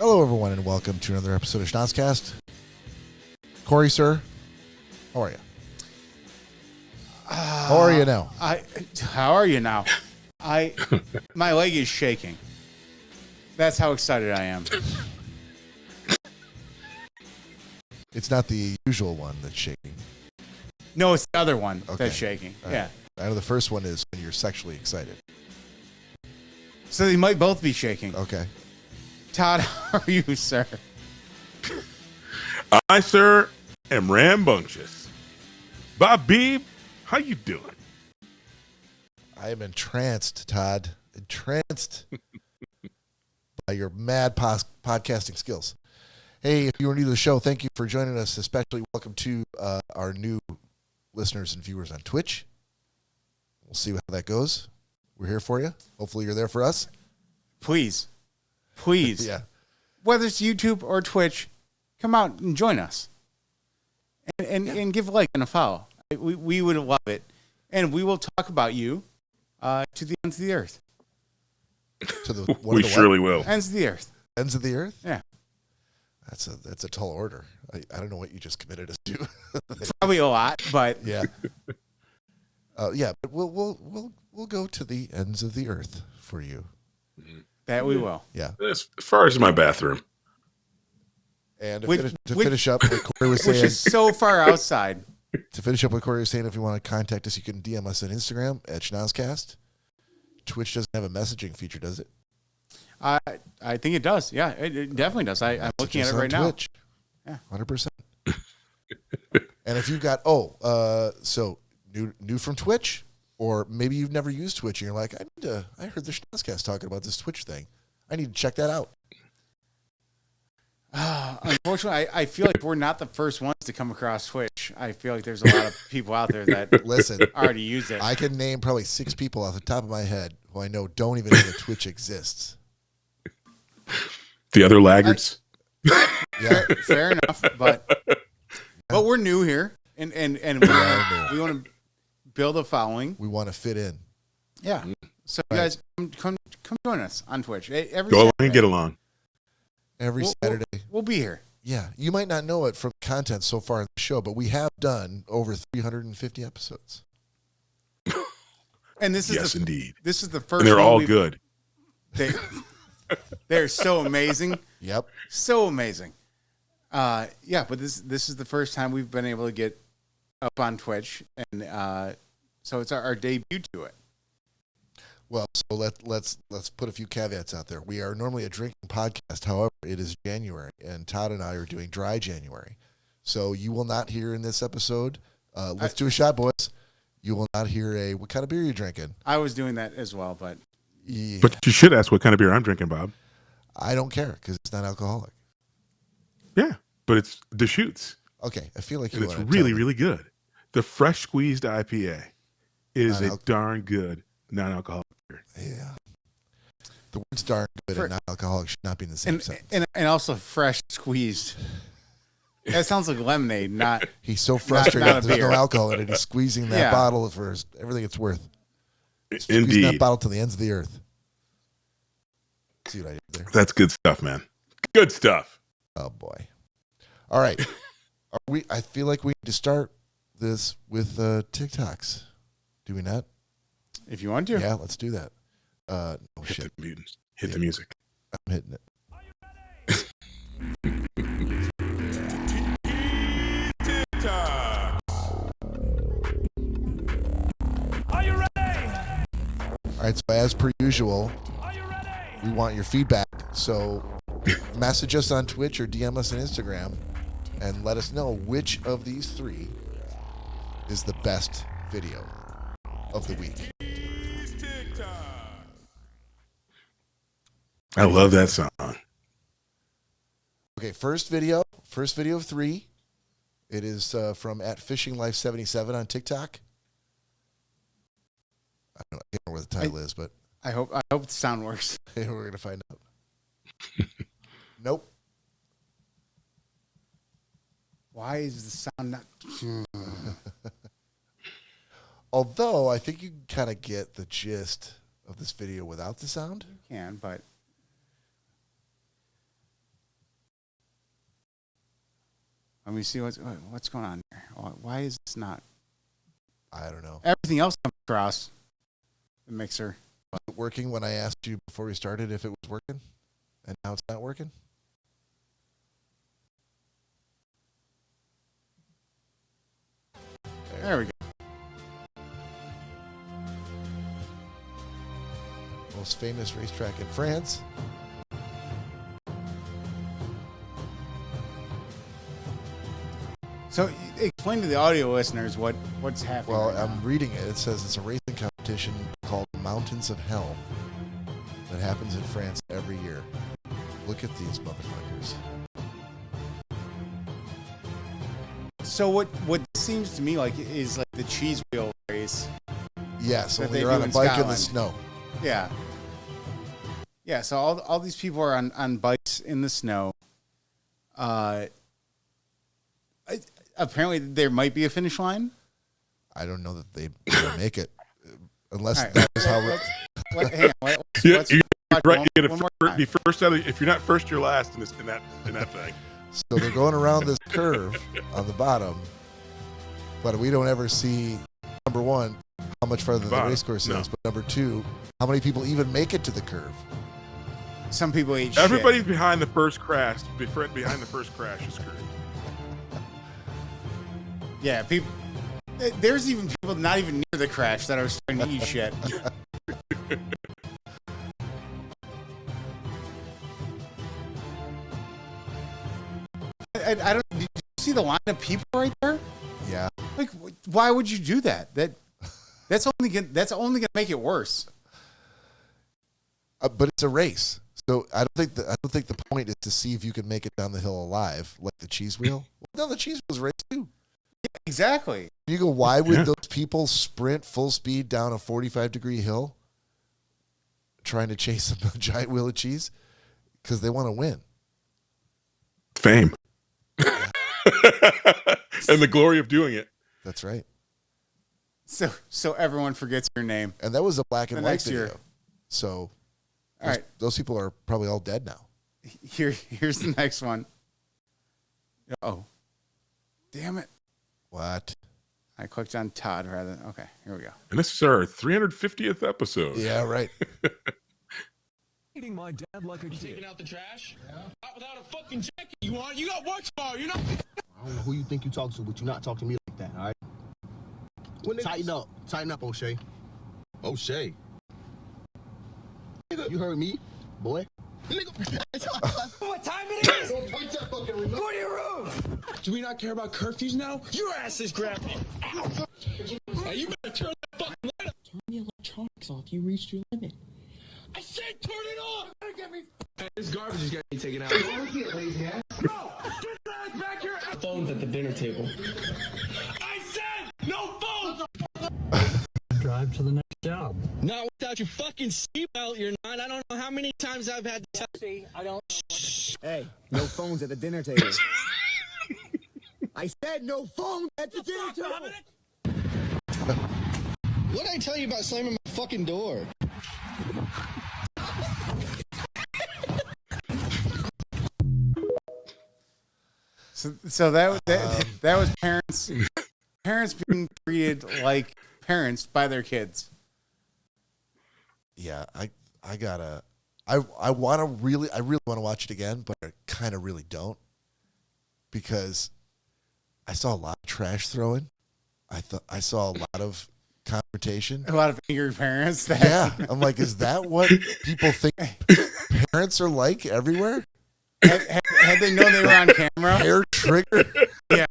Hello, everyone, and welcome to another episode of Schnozzcast. Cory, sir, how are you? How are you now? How are you now? My leg is shaking. That's how excited I am. It's not the usual one that's shaking. No, it's the other one that's shaking. All Yeah. right. I know the first one is when you're sexually excited. So they might both be shaking. Okay. Todd, how are you, sir? I, sir, am rambunctious. Bob Beebe, how you doing? I am entranced, Todd. Entranced by your mad podcasting skills. Hey, if you are new to the show, thank you for joining us. Especially welcome to our new listeners and viewers on Twitch. We'll see how that goes. We're here for you. Hopefully you're there for us. Please. Yeah. Whether it's YouTube or Twitch, come out and join us. And give a like and a follow. We would love it. And we will talk about you to the ends of the earth. To the we surely will. Ends of the earth. Ends of the earth? Yeah. That's a tall order. I don't know what you just committed us to. Probably a lot, but yeah. But we'll go to the ends of the earth for you. that we will. Yeah. As far as my bathroom. And to finish up what Cory was saying, Which is so far outside. To finish up what Cory was saying, if you want to contact us, you can DM us on Instagram at Schnozzcast. Twitch doesn't have a messaging feature, does it? I think it does. Yeah, it definitely does. I'm looking at it right Twitch. now. Yeah, 100%. And if you've got so new from Twitch, or maybe you've never used Twitch and you're like, I heard the Schnozzcast talking about this Twitch thing. I need to check that out. Unfortunately, I feel like we're not the first ones to come across Twitch. I feel like there's a lot of people out there that already use it. I can name probably 6 people off the top of my head who I know don't even know that Twitch exists. The other laggards. Yeah, fair enough, but we're new here, and we want to build a following. we want to fit in. Yeah. So you guys come join us on Twitch. Every Go along Saturday. and get along. Every Saturday. We'll be here. Yeah, you might not know it from content so far in the show, but we have done over 350 episodes. And this is Yes, indeed. This is the first. And they're one all good. They're so amazing. Yep. So amazing. But this is the first time we've been able to get up on Twitch, and so it's our debut to it. Well, so let's put a few caveats out there. We are normally a drinking podcast. However, it is January, and Todd and I are doing dry January. So you will not hear in this episode, let's do a shot, boys. You will not hear what kind of beer you're drinking. I was doing that as well, but... Yeah. But you should ask what kind of beer I'm drinking, Bob. I don't care because it's not alcoholic. Yeah, but it's Deschutes. Okay, I feel like And it's really, really good. The fresh squeezed IPA is a darn good non-alcoholic beer. Yeah. The words darn good and non-alcoholic should not be in the same sentence. And also fresh squeezed. That sounds like lemonade, not... He's so frustrated not a that there's beer. no alcohol in it. He's squeezing that bottle for everything it's worth. Squeezing Indeed. that bottle to the ends of the earth. See what I did there? That's good stuff, man. Good stuff. Oh, boy. All right. I feel like we need to start this with TikToks. Do we not? If you want to. Yeah, let's do that. No shit. Hit the music. I'm hitting it. Are you ready? All right, so as per usual, Are you ready? we want your feedback. So message us on Twitch or DM us on Instagram and let us know which of these 3 is the best video of the week. I love that song. Okay, first video of 3. It is from @FishingLife77 on TikTok. I can't remember what the title is, but I hope the sound works. we're gonna find out. Nope. Why is the sound not? Although I think you can kind of get the gist of this video without the sound. You can, but Let me see what's going on here. Why is this not? I don't know. Everything else comes across the mixer. Was it working when I asked you before we started if it was working? And now it's not working? There we go. Most famous racetrack in France. So explain to the audio listeners what's happening. Well, right now. I'm reading it. It says it's a racing competition called Mountains of Hell that happens in France every year. Look at these motherfuckers. So what seems to me like is like the cheese wheel race. Yes, that only they you're do on a in bike in the Scotland. snow. Yeah. Yeah, so all these people are on bikes in the snow. Apparently there might be a finish line. I don't know that they make it. Unless All right. that is how... Hang on. You're right. You one get more to be time. first out of, if you're not first, you're last in that thing. So they're going around this curve on the bottom, but we don't ever see, number one, how much farther the Bottom, race course no. is, but number two, how many people even make it to the curve. Some people eat Everybody's shit. behind the first crash. Behind the first crash is screwed. Yeah, people. There's even people not even near the crash that are starting to eat shit. I don't. Did you see the line of people right there? Yeah. Like, why would you do that? That's only gonna make it worse. But it's a race. So I don't think the point is to see if you can make it down the hill alive, like the cheese wheel. Well, no, the cheese wheel's race too. Exactly. You go, why would those people sprint full speed down a 45-degree hill trying to chase a giant wheel of cheese? Because they want to win. Fame. And the glory of doing it. That's right. So everyone forgets your name. And that was a black and The white next video. year. So All right. those people are probably all dead now. Here's the next one. Oh, damn it! What? I clicked on Todd rather than. Okay, here we go. And this is our 350th episode. Yeah, right. Eating my dad like a kid. Taking out the trash? Yeah. Not without a fucking jacket. You got work tomorrow. You're not. I don't know who you think you talk to, but you not talk to me like that, all right? Tighten up, O'Shea. O'Shea. Nigga, you heard me, boy. Nigga. What time it is? Don't touch that fucking remote. Go to your room. Do we not care about curfews now? Your ass is grabbing. Hey, you better turn that fucking light up. Turn the electronics off. You reached your limit. I said turn it off. Get me. Hey, this garbage is getting taken out. No, get your ass back here. Phones at the dinner table. I said no phones. Drive to the next job. Not without your fucking seatbelt, you're not. I don't know how many times I've had to tell you. I don't. Hey, no phones at the dinner table. I said no phones at the dinner table. What did I tell you about slamming my fucking door? So that was parents being treated like parents by their kids. Yeah, I really want to watch it again, but I kind of really don't, because I saw a lot of trash throwing. I saw a lot of confrontation. A lot of angry parents. Yeah, I'm like, is that what people think parents are like everywhere? Had they known they were on camera, Hair trigger, yeah.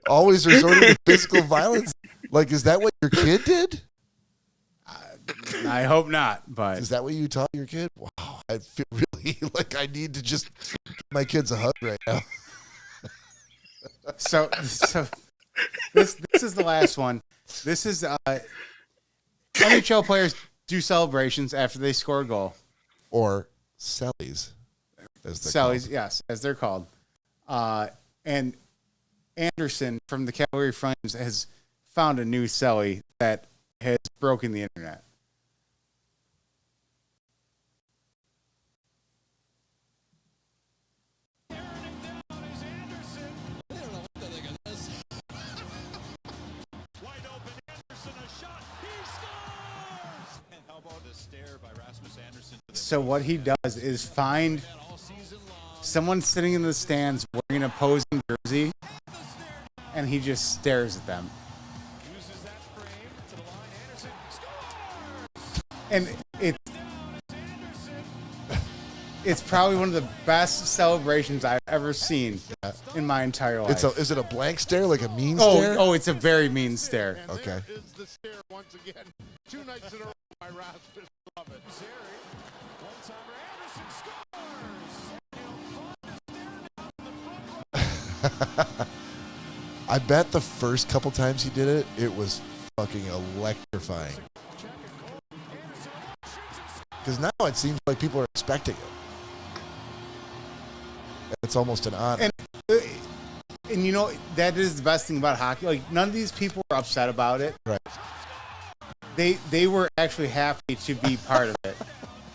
always resorting to physical violence. Like, is that what your kid did? I hope not, but Is that what you taught your kid? Wow, I feel really like I need to just give my kids a hug right now. so this is the last one. This is NHL players do celebrations after they score a goal. Or Sally's. As they're Sally's, called. yes, as they're called. And Anderson from the Calgary Flames has found a new Sally that has broken the internet. So what he does is find someone sitting in the stands wearing an opposing jersey, and he just stares at them. And it's probably one of the best celebrations I've ever seen in my entire life. Is it a blank stare, like a mean stare? Oh, it's a very mean stare. Okay. I bet the first couple times he did it, it was fucking electrifying. Because now it seems like people are expecting it. It's almost an honor. And you know, that is the best thing about hockey. Like, none of these people were upset about it. Right. They were actually happy to be part of it,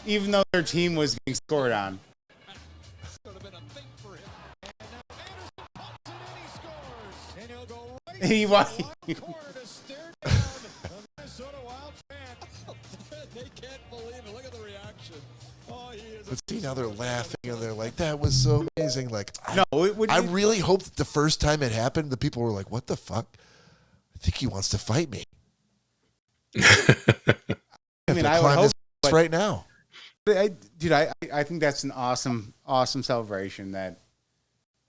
even though their team was getting scored on. He But see, now they're laughing and they're like, that was so amazing. Like, I you, really hope that the first time it happened, the people were like, what the fuck? I think he wants to fight me. I mean, I would hope right now. I think that's an awesome celebration. That,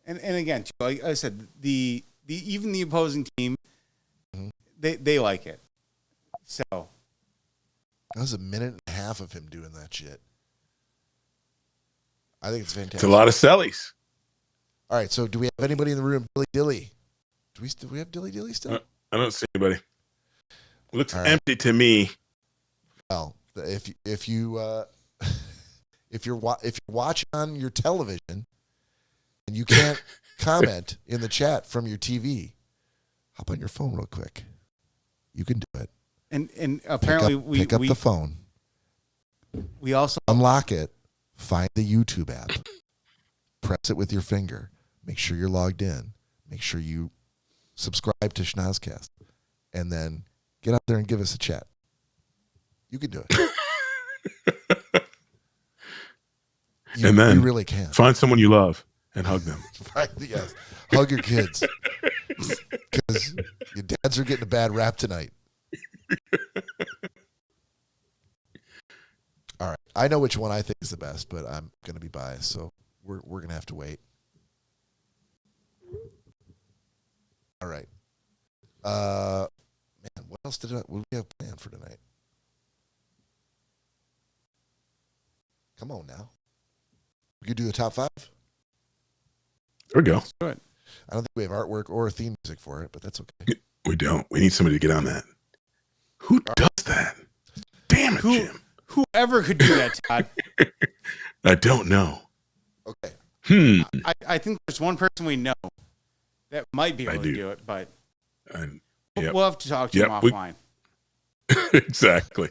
and again, like I said, the even the opposing team, they like it. So that was a minute and a half of him doing that shit. I think it's fantastic. It's a lot of sellies. All right, so do we have anybody in the room? Dilly Dilly. Do we have Dilly Dilly still? I don't see anybody. It looks right. empty to me. Well, if you're watching on your television and you can't comment in the chat from your TV, hop on your phone real quick. You can do it. And apparently pick up the phone. We also unlock it. Find the YouTube app. Press it with your finger. Make sure you're logged in. Make sure you subscribe to Schnozcast. And then get out there and give us a chat. You can do it. And then you really can. Find someone you love and hug them. Right, yes. Hug your kids. Because your dads are getting a bad rap tonight. All right. I know which one I think is the best, but I'm going to be biased, so we're going to have to wait. All right. Man, what else what do we have planned for tonight? Come on now. We could do the top 5. There we go. Let's do it. I don't think we have artwork or theme music for it, but that's okay. We don't. We need somebody to get on that. Who does that? Damn it, Jim. Whoever could do that, Todd. I don't know. Okay. I think there's one person we know that might be able to do it, but we'll have to talk to him offline. Exactly.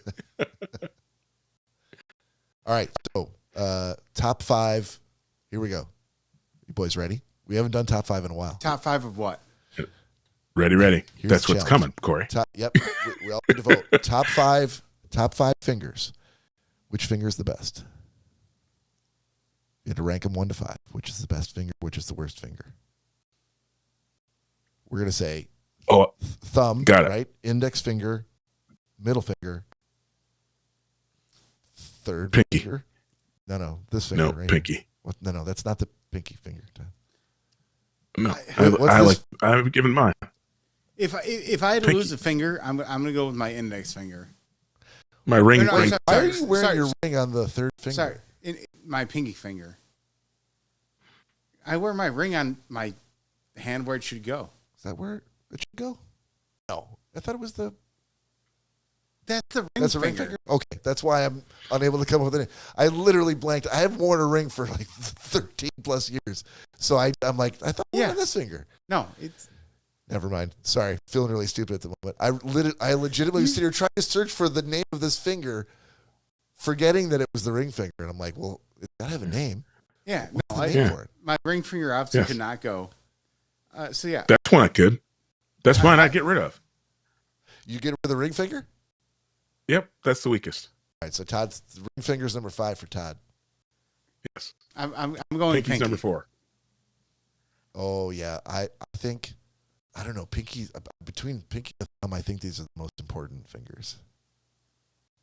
All right. So, top 5. Here we go. You boys ready? We haven't done top 5 in a while. Top 5 of what? Ready. Here's That's the what's challenge. coming, Cory. Yep. We all need to vote. Top 5 fingers. Which finger is the best? You had to rank them 1 to 5. Which is the best finger? Which is the worst finger? We're going to say thumb, got it. right? Index finger, middle finger, third pinky. finger. No, this finger. No, right pinky. Here. No, that's not the pinky finger. No, I've given mine. If I had to lose a finger, I'm going to go with my index finger. My ring. Why are you wearing your ring on the third finger? Sorry, my pinky finger. I wear my ring on my hand where it should go. Is that where it should go? No, I thought it was the. That's the ring That's a ring finger? Okay, that's why I'm unable to come up with it. I literally blanked. I have worn a ring for like 13 plus years. So I'm like, I thought I wore this finger. No, it's. Never mind. Sorry. Feeling really stupid at the moment. I legitimately was sitting here trying to search for the name of this finger, forgetting that it was the ring finger. And I'm like, well, it's got to have a name. Yeah. What's the name for it? My ring finger obviously could not go. So, yeah. That's one I could. That's mine I get rid of. You get rid of the ring finger? Yep. That's the weakest. right, so Todd's ring finger's number 5 for Todd. Yes. I'm going Pinky's pinky. number 4. Oh yeah, I think I don't know. Between pinky and thumb, I think these are the most important fingers.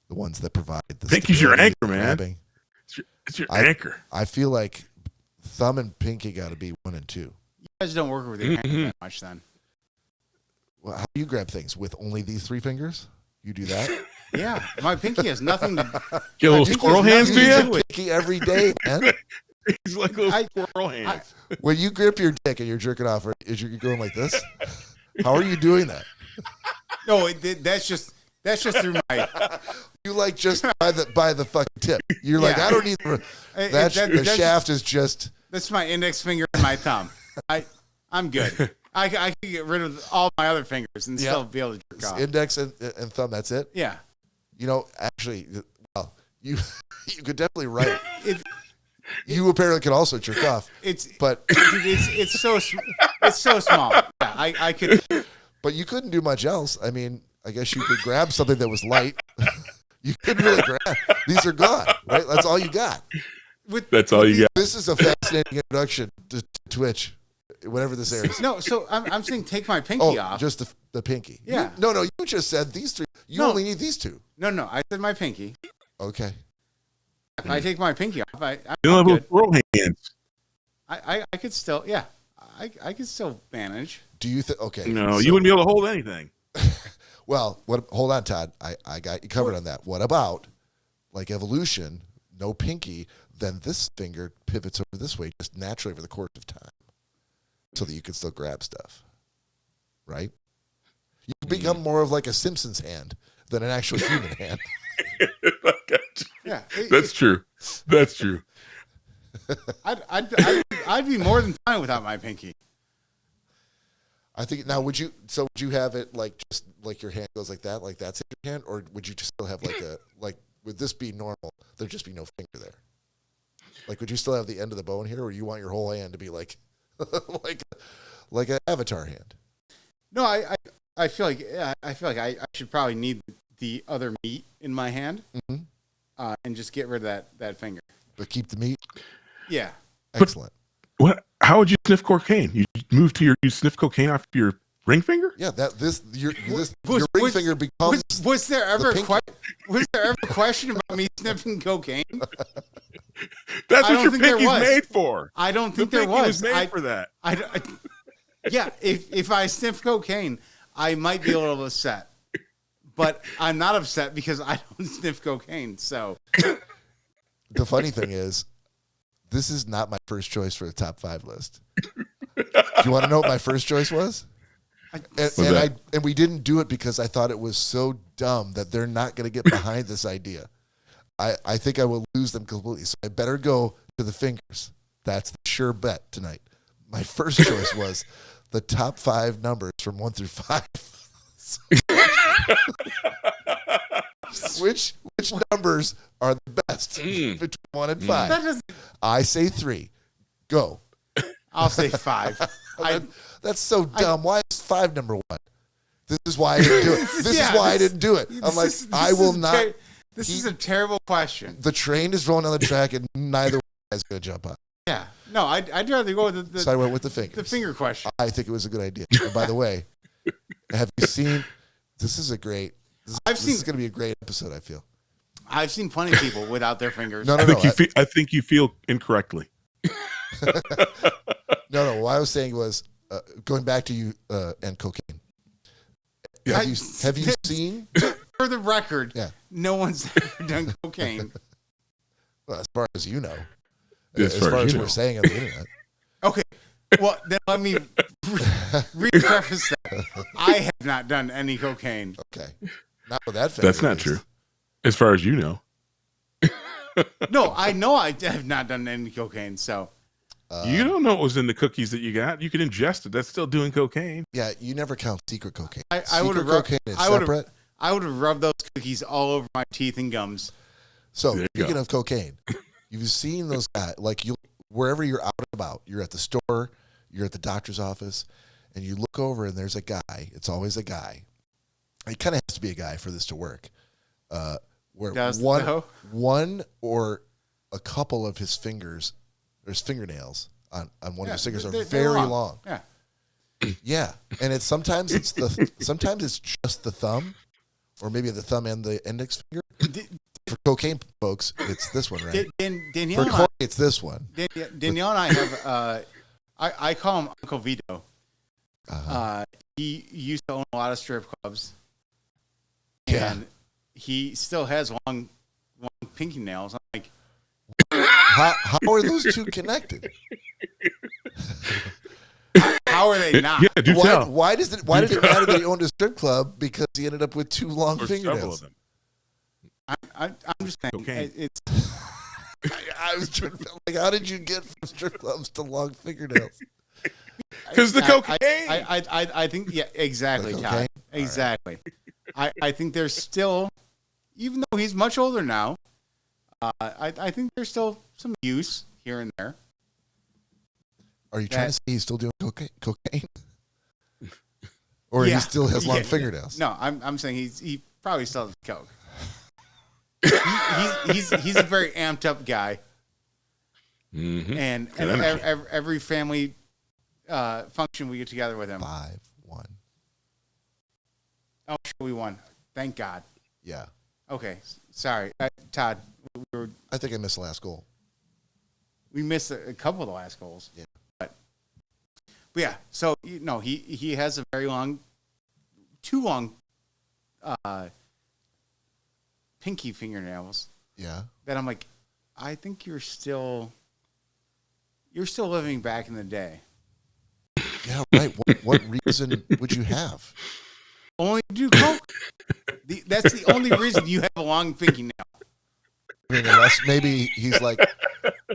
The ones that provide the Pinky's your stability, anchor, the man. grabbing. It's your anchor. I feel like thumb and pinky got to be 1 and 2. You guys don't work with your hands that much then. Well, how do you grab things with only these 3 fingers? You do that? Yeah, my pinky has nothing to. Get little pinky squirrel has hands nothing to to you? do with- Pinky every day, man. He's like little squirrel hands. When you grip your dick and you're jerking off, is you going like this? How are you doing that? No, that's just through my. You like just by the fucking tip. You're like, Yeah. I don't need the That's shaft is just. That's my index finger and my thumb. I'm good. I can get rid of all my other fingers and still be able to jerk off. Index and thumb. That's it. Yeah. You know, actually, well, you could definitely write. You apparently can also jerk off. But it's so small. Yeah, I could. But you couldn't do much else. I mean, I guess you could grab something that was light. You couldn't really grab. These are gone, right? That's all you got. That's all you got. This is a fascinating introduction to Twitch. Whenever this airs. No, so I'm saying take my pinky off. Just the pinky. Yeah. No, you just said these 3. You only need these 2. No, I said my pinky. Okay. If I take my pinky off, I'm You don't have good. little squirrel hands. I could still, I could still manage. Do you think? Okay. No, so- you wouldn't be able to hold anything. Well, hold on, Todd. I got you covered on that. What about like evolution? No pinky, then this finger pivots over this way just naturally over the course of time, so that you can still grab stuff. Right? You become more of like a Simpsons hand than an actual human hand. Yeah, That's true. That's true. I'd be more than fine without my pinky. I think now would you have it like just like your hand goes like that, like that's in your hand, or would you just still have like would this be normal? There'd just be no finger there. Like would you still have the end of the bone here, or you want your whole hand to be like like an avatar hand? No, I feel like I should probably need the other meat in my hand, and just get rid of that finger. But keep the meat. Yeah. Excellent. What? How would you sniff cocaine? You sniff cocaine off your ring finger? Yeah, your ring finger becomes. Was there ever the a question about me sniffing cocaine? That's I what don't your think there pinky's was. made for. I don't think The there pinky was. made for that. Yeah, if I sniff cocaine, I might be a little upset, but I'm not upset because I don't sniff cocaine. So The funny thing is, this is not my first choice for the top 5 list. Do you want to know what my first choice was? And we didn't do it because I thought it was so dumb that they're not going to get behind this idea. I think I will lose them completely. So I better go to the fingers. That's the sure bet tonight. My first choice was the top 5 numbers from 1 through 5. Which numbers are the best between 1 and 5? that doesn't. I say 3. Go. I'll say 5. That's so dumb. Why is 5 number 1? This is why I didn't do it. This is why I didn't do it. I'm like, I will not. This is a terrible question. The train is rolling down the track, and neither one is going to jump on. Yeah. No, I'd rather go with So I went with the fingers. the finger question. I think it was a good idea. And by the way, have you seen? This is a great. This is going to be a great episode. I feel. I've seen plenty of people without their fingers. No. I think you feel incorrectly. No. What I was saying was going back to you and cocaine. Yeah. Have you seen? For the record, Yeah. no one's ever done cocaine. Well, as far as you know, As far as you we're know. saying on the internet. Okay. Well, then let me repreface that. I have not done any cocaine. Okay, not with that. That's not true. As far as you know. No, I know I have not done any cocaine. So You don't know what was in the cookies that you got. You could ingest it. That's still doing cocaine. Yeah, you never count secret cocaine. I Secret would have cocaine is separate. I would have rubbed those cookies all over my teeth and gums. So There you speaking go. of cocaine, you've seen those guys like wherever you're out and about. You're at the store, you're at the doctor's office, and you look over and there's a guy. It's always a guy. It kind of has to be a guy for this to work. where Does one or a couple of his fingers, there's fingernails on one of his fingers are very long. Yeah. Yeah, and sometimes it's just the thumb, or maybe the thumb and the index finger. For cocaine folks, it's this one, right? Danielle For Cory, it's this one. Danielle and I have, I call him Uncle Vito. He used to own a lot of strip clubs. And he still has long pinky nails. I'm like, how are those two connected? How are they not? Yeah, do tell. Why did it matter that he owned a strip club? Because he ended up with two long fingernails. Several of them. I'm just saying. Okay. It's. I was trying to like, how did you get from strip clubs to long fingernails? Because the cocaine. I think exactly, Todd. Exactly. I think there's still, even though he's much older now, I think there's still some use here and there. Are you trying to say he's still doing cocaine? Or he still has long fingernails? No, I'm saying he probably still has coke. He's a very amped up guy. Mm-hmm. And every family function we get together with him. 5-1. Oh, sure, we won. Thank God. Yeah. Okay, sorry, Todd. I think I missed the last goal. We missed a couple of the last goals. Yeah. But yeah, so he has a very too long pinky fingernails. Yeah. That I'm like, I think you're still living back in the day. Yeah, right. What reason would you have? Only to do coke. That's the only reason you have a long pinky nail. I mean, unless maybe he's like,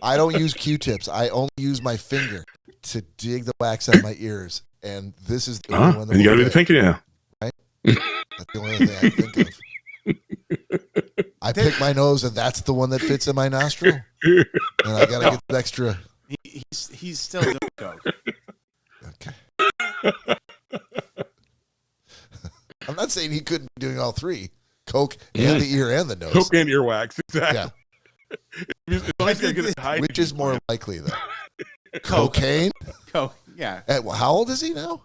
I don't use Q-tips. I only use my finger to dig the wax out of my ears, and this is the only one that and you got to do the pinky nail. Right? That's the only thing I can think of. I pick my nose, and that's the one that fits in my nostril, and I got to get the extra. He's still doing coke. Okay. I'm not saying he couldn't be doing all three: coke and the ear and the nose. Coke and earwax, exactly. Yeah. Which is more likely, though? Cocaine? Coke, yeah. How old is he now?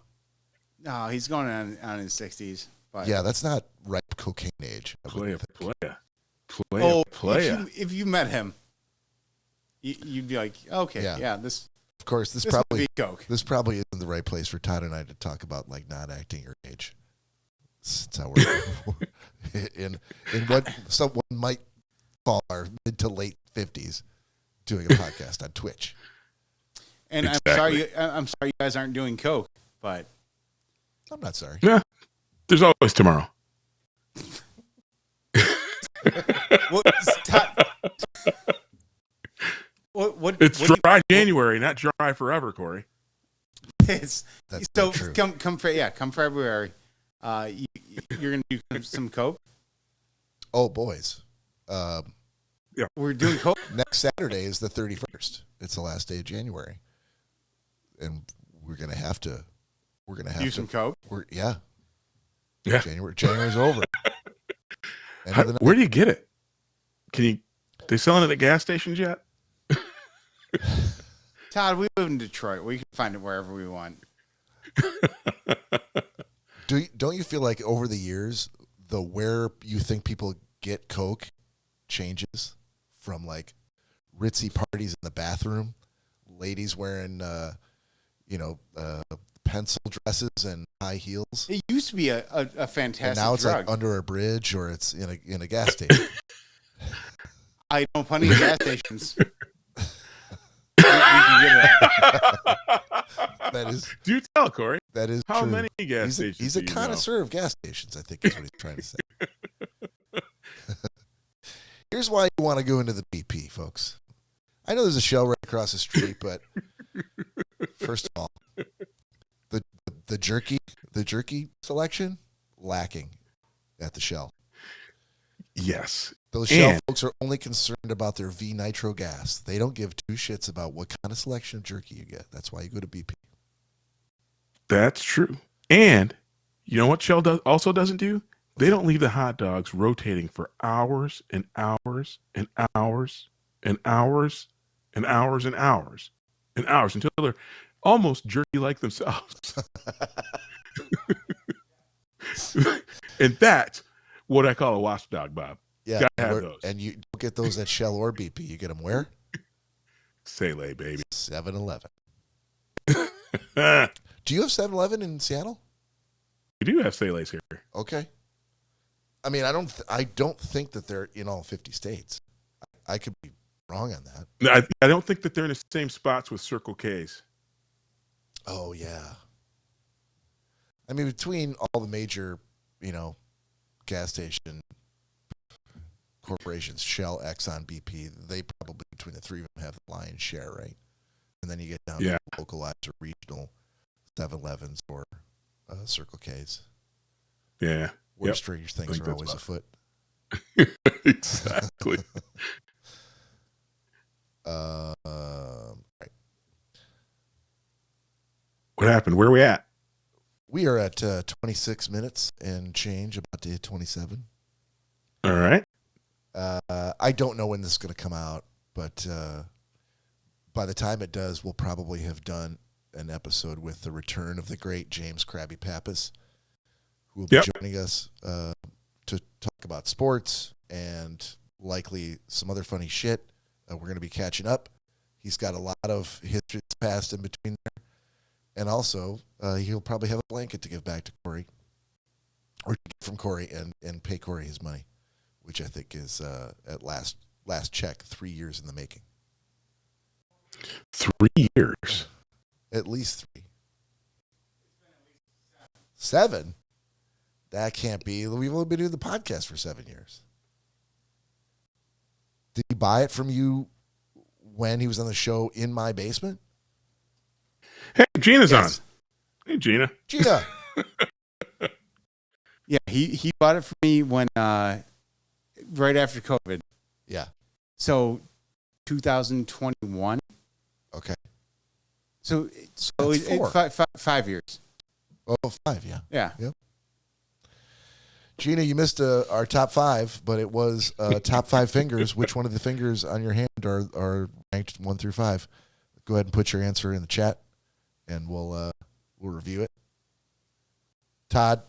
No, he's going on his 60s. But yeah, that's not ripe cocaine age. Playa. If you met him, you'd be like, okay, yeah, this. Of course, this probably be coke. This probably isn't the right place for Todd and I to talk about like not acting your age. That's how we're in what someone might call our mid to late 50s doing a podcast on Twitch. And exactly. I'm sorry you guys aren't doing coke, but I'm not sorry. Yeah, there's always tomorrow. It's dry January, not dry forever, Cory. That's so true. Come February. You're gonna do some coke. Oh boys, yeah, we're doing coke. Next Saturday is the 31st. It's the last day of January, and we're gonna have to do some coke. Yeah. January's over. Where do you get it? They selling it at gas stations yet? Todd, we live in Detroit. We can find it wherever we want. Don't you feel like over the years, where you think people get coke changes from like ritzy parties in the bathroom, ladies wearing, pencil dresses and high heels. It used to be a fantastic and now it's drug. like under a bridge or it's in a gas station. I know plenty of gas stations. we can get that is. Do tell, Cory. That is how true. many gas stations? He's a connoisseur of gas stations, I think is what he's trying to say. Here's why you want to go into the BP, folks. I know there's a Shell right across the street, but first of all, the jerky selection lacking at the Shell. Yes. Those Shell folks are only concerned about their V nitro gas. They don't give two shits about what kind of selection of jerky you get. That's why you go to BP. That's true. And you know what Shell also doesn't do? They don't leave the hot dogs rotating for hours and hours and hours and hours and hours and hours and hours until they're almost jerky like themselves. And that's what I call a wasp dog, Bob. Yeah, Gotta have those. And you don't get those at Shell or BP. You get them where? Sele, baby. 7-Eleven. We Do you have 7-Eleven in Seattle? do have Sele's here. Okay. I mean, I don't think that they're in all 50 states. I could be wrong on that. No, I don't think that they're in the same spots with Circle K's. Oh yeah. I mean, between all the major, gas station corporations, Shell, Exxon, BP, they probably between the three of them have the lion's share, right? And then you get down to localized or regional 7-Elevens or Circle K's. Yeah. Where strange things are always afoot. Exactly. Right. What happened? Where are we at? We are at 26 minutes and change, about to hit 27. All right. I don't know when this is going to come out, but by the time it does, we'll probably have done an episode with the return of the great James Krabby Pappas, who will be joining us to talk about sports and likely some other funny shit. We're going to be catching up. He's got a lot of history that's passed in between there. And also, he'll probably have a blanket to give back to Cory, or to get from Cory and pay Cory his money, which I think is, at last check, 3 years in the making. 3 years? At least 3. 7? That can't be. We've only been doing the podcast for 7 years. Did he buy it from you when he was on the show in my basement? Hey, Gina's on. Hey, Gina. Gina. Yeah, he bought it for me when right after COVID. Yeah. So 2021. Okay. So it's 5 years. Oh, 5, yeah. Yeah. Yep. Gina, you missed our top 5, but it was top 5 fingers. Which one of the fingers on your hand are ranked 1 through 5? Go ahead and put your answer in the chat, and we'll review it. Todd.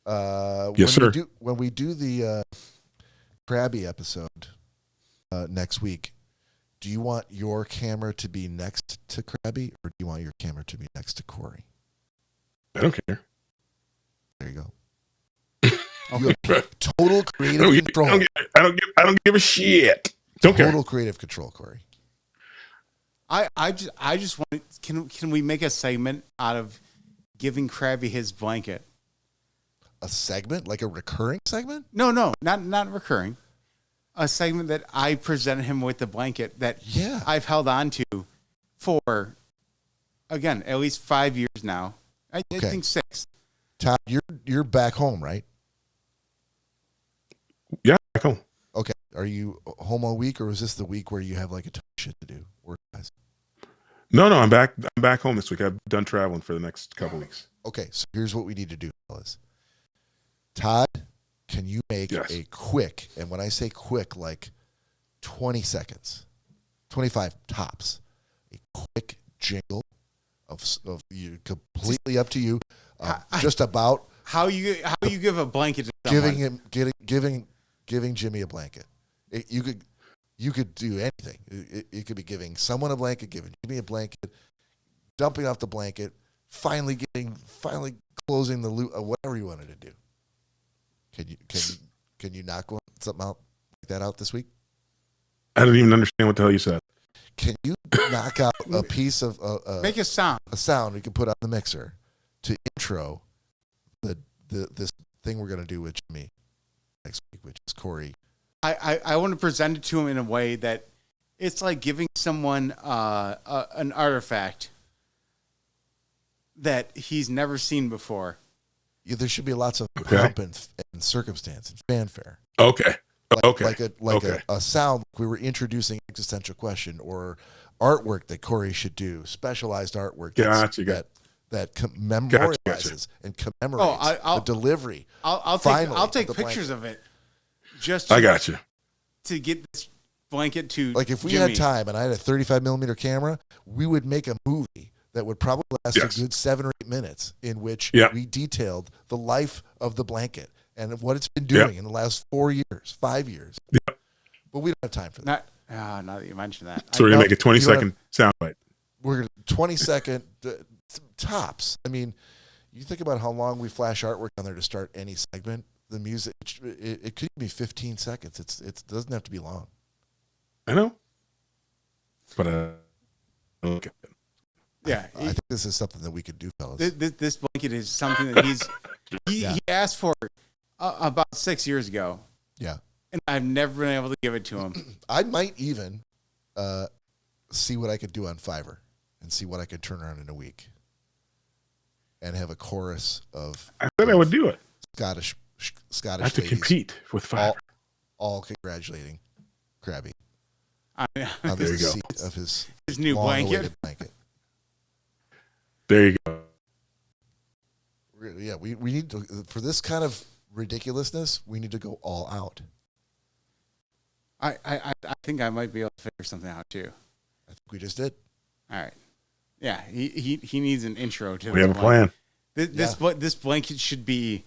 Yes, sir. When we do the Krabby episode next week, do you want your camera to be next to Krabby, or do you want your camera to be next to Cory? I don't care. There you go. You have total creative control. I don't give a shit. Don't care. Total creative control, Cory. I just want. Can we make a segment out of giving Krabby his blanket? A segment, like a recurring segment? No, not recurring. A segment that I presented him with the blanket that I've held on to for, again, at least 5 years now. I think 6. Todd, you're back home, right? Yeah, back home. Okay. Are you home all week, or is this the week where you have like a ton of shit to do, work-wise? No, I'm back home this week. I've done traveling for the next couple weeks. Okay, so here's what we need to do, fellas. Todd, can you make a quick, and when I say quick, like 20 seconds, 25 tops, a quick jingle of you, completely up to you, just about how you give a blanket to someone. giving Jimmy a blanket. You could do anything. It could be giving someone a blanket, giving Jimmy a blanket, dumping off the blanket, finally closing the loop, whatever you wanted to do. Can you knock something out like that out this week? I don't even understand what the hell you said. Can you knock out a piece of make a sound we can put on the mixer to intro this thing we're gonna do with Jimmy next week, which is Cory. I want to present it to him in a way that it's like giving someone an artifact that he's never seen before. Yeah, there should be lots of pomp and circumstance and fanfare. Okay. Like a sound. Like we were introducing existential question or artwork that Cory should do, specialized artwork. that memorializes Gotcha. and commemorates the delivery. I'll take pictures of it. I got you. To get this blanket to like if we Jimmy. had time and I had a 35 millimeter camera, we would make a movie that would probably last a good 7 or 8 minutes in which we detailed the life of the blanket and what it's been doing in the last 4 years, 5 years. Yep. But we don't have time for that. Now that you mention that. So we're going to make a 20-second soundbite. We're going to 20-second tops. I mean, you think about how long we flash artwork on there to start any segment. The music, it could be 15 seconds. It doesn't have to be long. I know. But okay. Yeah. I think this is something that we could do, fellas. This blanket is something that he asked for about 6 years ago. Yeah. And I've never been able to give it to him. I might even see what I could do on Fiverr and see what I could turn around in a week and have a chorus of. I said I would do it. Scottish I have to compete with Fiverr. All congratulating Krabby on the receipt of his new blanket. There you go. Yeah, we need to, for this kind of ridiculousness, we need to go all out. I think I might be able to figure something out too. I think we just did. All right. Yeah, he needs an intro to. We have a plan. This blanket should be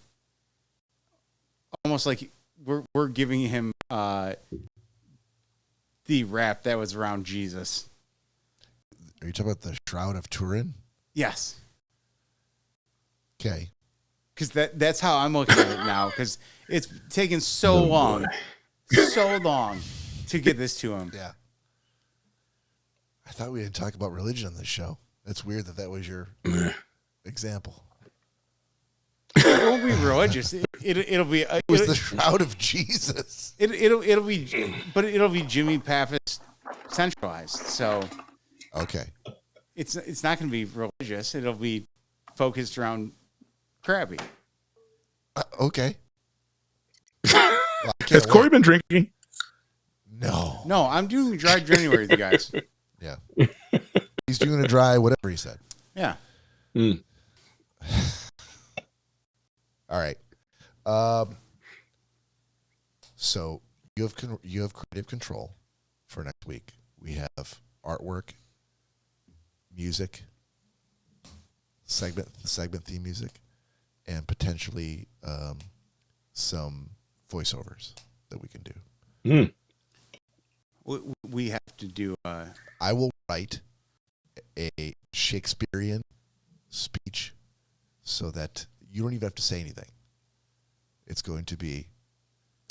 almost like we're giving him the wrap that was around Jesus. Are you talking about the Shroud of Turin? Yes. Okay. Because that's how I'm looking at it now. Because it's taken so long to get this to him. Yeah. I thought we didn't talk about religion on this show. It's weird that was your example. It won't be religious. It'll be. It was the Shroud of Jesus. It'll be Jimmy Pappas centralized. So. Okay. It's not going to be religious. It'll be focused around Krabby. Okay. Has Cory been drinking? No, I'm doing dry January with you guys. Yeah. He's doing a dry whatever he said. Yeah. All right. So you have creative control for next week. We have artwork, music, segment theme music, and potentially some voiceovers that we can do. We have to do. I will write a Shakespearean speech so that you don't even have to say anything. It's going to be.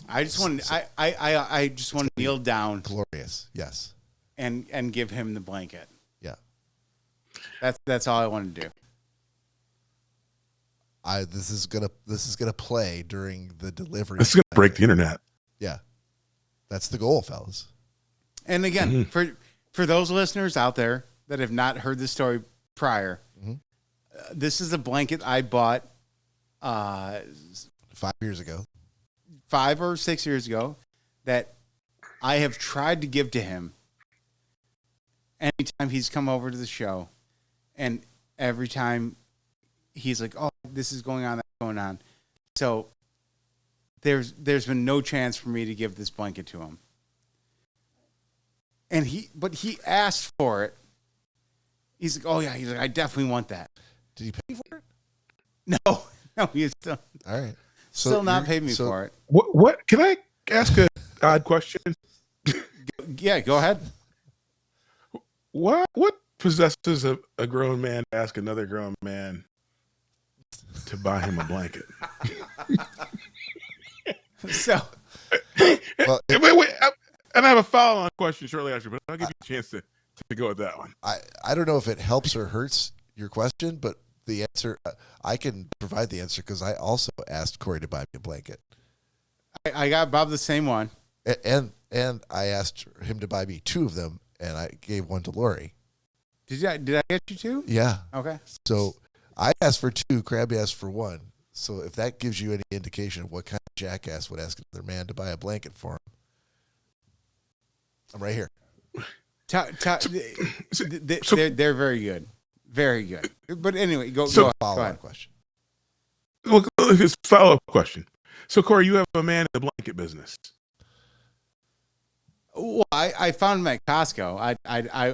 I just want to kneel down. Glorious, yes. And give him the blanket. Yeah. That's all I want to do. This is gonna play during the delivery. This is gonna break the internet. Yeah, that's the goal, fellas. And again, for those listeners out there that have not heard the story prior, this is a blanket I bought 5 years ago, 5 or 6 years ago, that I have tried to give to him anytime he's come over to the show, and every time he's like, "Oh, this is going on, that's going on." So there's been no chance for me to give this blanket to him. And he asked for it. He's like, "Oh yeah," he's like, "I definitely want that." Did he pay for it? No, he's still all right. Still not paid me for it. What? Can I ask a odd question? Yeah, go ahead. What possesses a grown man to ask another grown man to buy him a blanket? So, well, wait, and I have a follow-on question shortly after, but I'll give you a chance to go with that one. I don't know if it helps or hurts your question, but the answer, I can provide the answer because I also asked Cory to buy me a blanket. I got Bob the same one. And I asked him to buy me 2 of them, and I gave one to Lori. Did I get you 2? Yeah. Okay. So I asked for 2, Krabby asked for 1. So if that gives you any indication of what kind of jackass would ask another man to buy a blanket for him, I'm right here. They're very good. Very good. But anyway, go So- ahead. Go Follow-up ahead. question. Well, his follow-up question. So, Cory, you have a man in the blanket business. Well, I found them at Costco.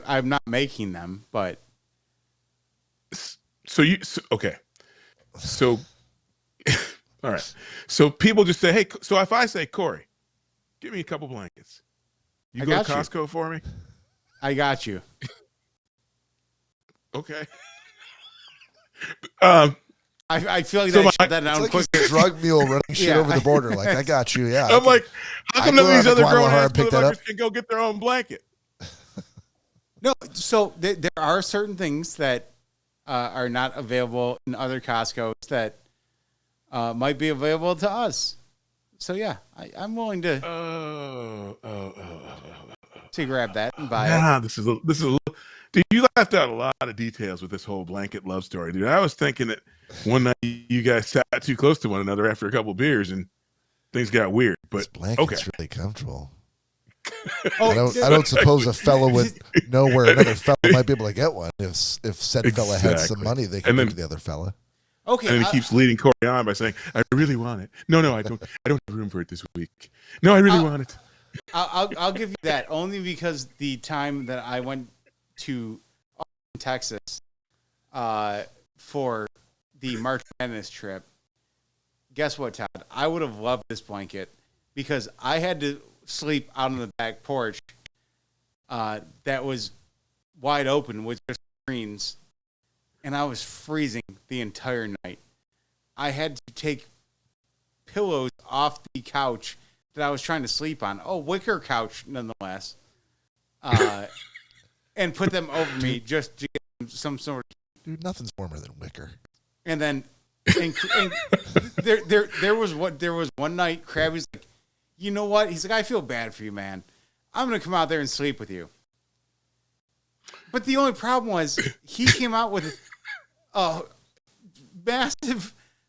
I'm not making them, but Okay. So, all right. So people just say, hey, so if I say, Cory, give me a couple blankets. You I go to got you. Costco for me? I got you. Okay. I feel like So I my- shut that down It's like quick. he's a drug mule running shit Yeah. over the border. Like, I got you. Yeah. I'm like, how come I none of go these out to other grown Guadalajara ass and pick that up. motherfuckers can go get their own blanket? No, so there are certain things that are not available in other Costco's that might be available to us. So yeah, I'm willing to grab that and buy it. Nah, this is dude, you left out a lot of details with this whole blanket love story, dude. I was thinking that one night you guys sat too close to one another after a couple beers and things got weird. This But blanket's okay, really comfortable. Oh, I don't suppose a fellow would know where another fellow might be able to get one. If said fella had some Exactly. money, they could And give then- to the other fella. Okay, and he keeps leading Cory on by saying, "I really want it." No, I don't. I don't have room for it this week. No, I really want it. I'll give you that only because the time that I went to Austin, Texas for the March Madness trip, guess what, Todd? I would have loved this blanket because I had to sleep out on the back porch that was wide open with just screens, and I was freezing the entire night. I had to take pillows off the couch that I was trying to sleep on. Oh, wicker couch, nonetheless. And put them over me just to get some sort of... Dude, nothing's warmer than wicker. And then and there was one night, Krabby's like, you know what? He's like, I feel bad for you, man. I'm going to come out there and sleep with you. But the only problem was he came out with a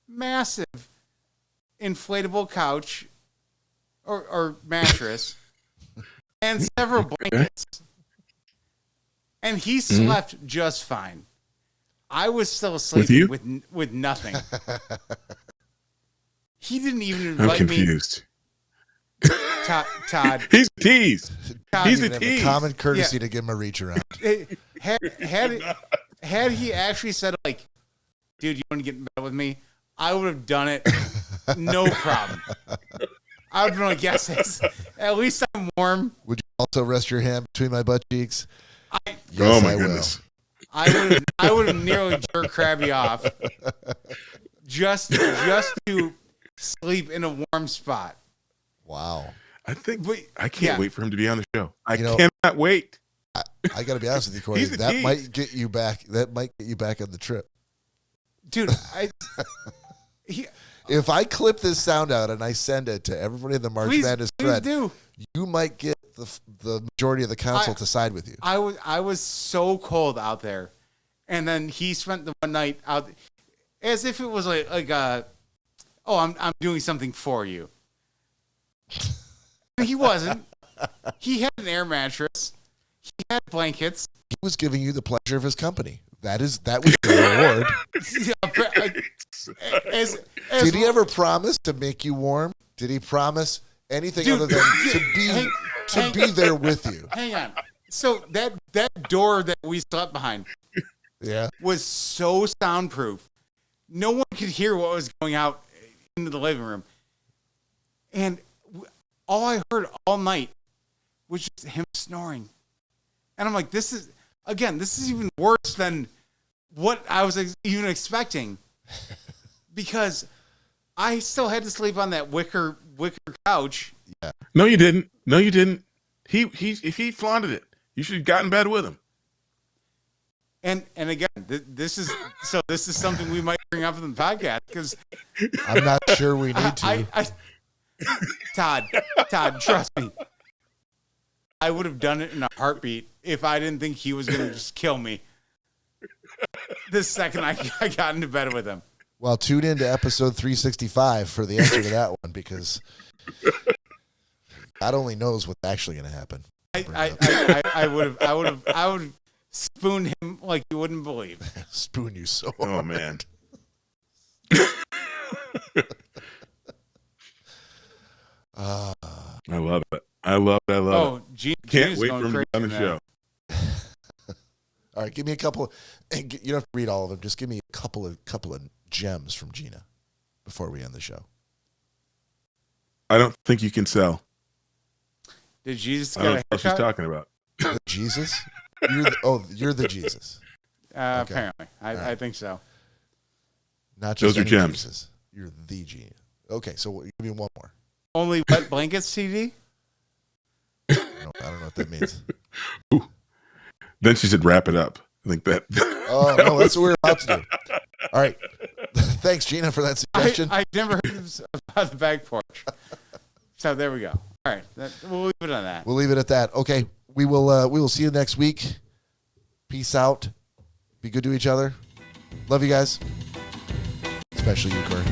massive inflatable couch or mattress and several blankets. And he slept just fine. I was still sleeping with nothing. He didn't even I'm invite me. confused. Todd. He's a tease. Todd, He's You a didn't have the tease. common courtesy to give him a reach around. Had he actually said, like, dude, you want to get in bed with me? I would have done it. No problem. I would have been like, yes, at least I'm warm. Would you also rest your hand between my butt cheeks? I Oh my I will. goodness. I would have nearly jerked Krabby off just to sleep in a warm spot. Wow. I think But- I can't yeah. wait for him to be on the show. I You know- cannot wait. I got to be honest with you, Cory. He's a That tease. might get you back. That might get you back on the trip. Dude, If I clip this sound out and I send it to everybody in the March please Madness thread, do. you might get the majority of the council to side with you. I was so cold out there, and then he spent the one night out as if it was like I'm doing something for you. He wasn't. He had an air mattress. He had blankets. He was giving you the pleasure of his company. That was your reward. Did he ever promise to make you warm? Did he promise anything Dude, other than to be there with you? Hang on. So that door that we slept behind Yeah. was so soundproof. No one could hear what was going out into the living room. And all I heard all night was just him snoring. And I'm like, this is even worse than what I was even expecting. Because I still had to sleep on that wicker couch. No, you didn't. No, you didn't. If he flaunted it, you should have gotten in bed with him. And again, this is something we might bring up in the podcast because I'm not sure we need to. Todd, trust me. I would have done it in a heartbeat if I didn't think he was going to just kill me. The second I got into bed with him. Well, tune in to episode 365 for the answer to that one, because God only knows what's actually going to happen. I would have spoon him like you wouldn't believe. Spoon you so Oh hard. man. I love it. I love it. Oh, Gene, Can't wait for him to be on the show. All right, give me a couple. And you don't have to read all of them. Just give me a couple of gems from Gina before we end the show. I don't think you can sell. Did Jesus I get don't a know what she's haircut? talking about. The Jesus? You're the Jesus. Okay. Apparently. I think so. Not just Those are any gems. Jesus. You're the genius. Okay, so give me one more. Only wet blankets CD? No, I don't know what that means. Then she said, "Wrap it up." I think that. Oh, no, that's what we're about to do. All right. Thanks, Gina, for that suggestion. I never heard about the back porch. So there we go. All right. We'll leave it on that. We'll leave it at that. Okay. We will see you next week. Peace out. Be good to each other. Love you guys. Especially you, Cory.